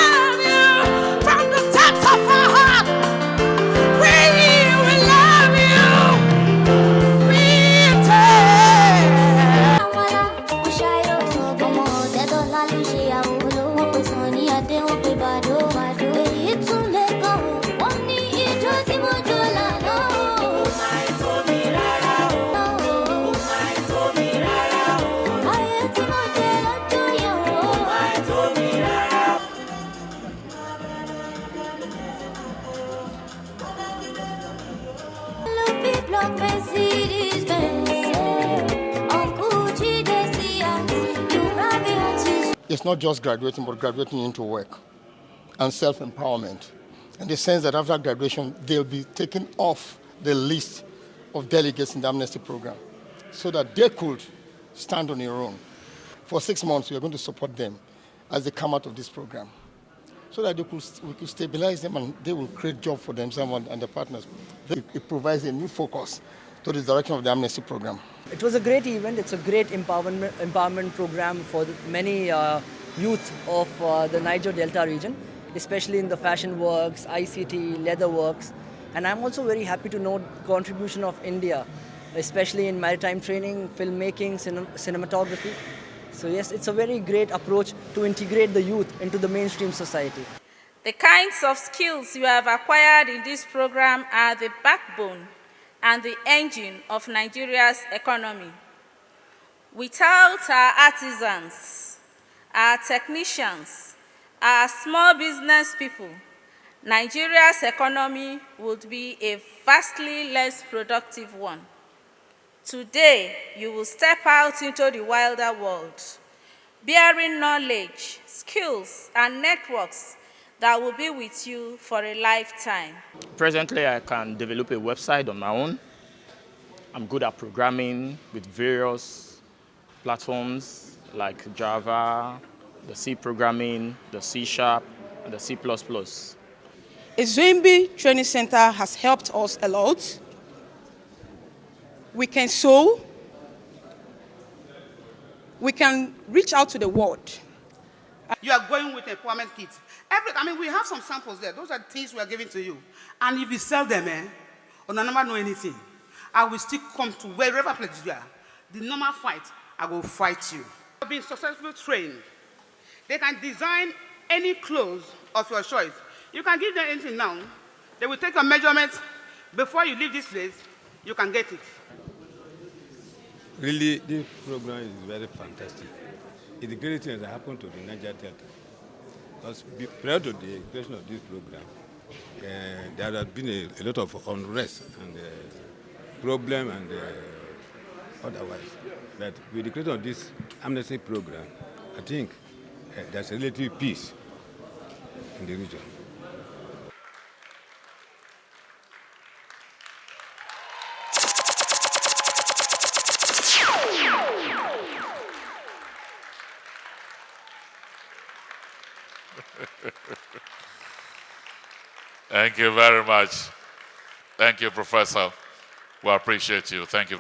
love you from the depths of our heart. We love you. We It's not just graduating, but graduating into work and self-empowerment. In the sense that after graduation, they'll be taken off the list of delegates in the Amnesty program so that they could stand on their own. For 6 months, we are going to support them as they come out of this program so that we could stabilize them and they will create jobs for themselves and their partners. It provides a new focus to the direction of the Amnesty program. It was a great event. It's a great empowerment program for many youth of the Niger Delta region, especially in the fashion works, ICT, leather works. And I'm also very happy to note the contribution of India, especially in maritime training, filmmaking, cinematography. So yes, it's a very great approach to integrate the youth into the mainstream society. The kinds of skills you have acquired in this program are the backbone and the engine of Nigeria's economy. Without our artisans, our technicians, our small business people, Nigeria's economy would be a vastly less productive one. Today, you will step out into the wilder world, bearing knowledge, skills, and networks that will be with you for a lifetime. Presently, I can develop a website on my own. I'm good at programming with various platforms like Java, the C programming, the C#, and the C++. Ezembe Training Center has helped us a lot. We can sew. We can reach out to the world. You are going with empowerment kits. We have some samples there. Those are things we are giving to you. And if you sell them, or no never know anything, I will still come to wherever place you are. The normal fight, I will fight you. I've been successfully trained. They can design any clothes of your choice. You can give them anything now. They will take your measurements. Before you leave this place, you can get it. Really, this program is very fantastic. It's the great thing that happened to the Niger Delta. Because prior to the creation of this program, there had been a lot of unrest and problem and otherwise. But with the creation of this Amnesty program, I think there's a relative peace in the region. Thank you very much. Thank you, Professor. We appreciate you. Thank you.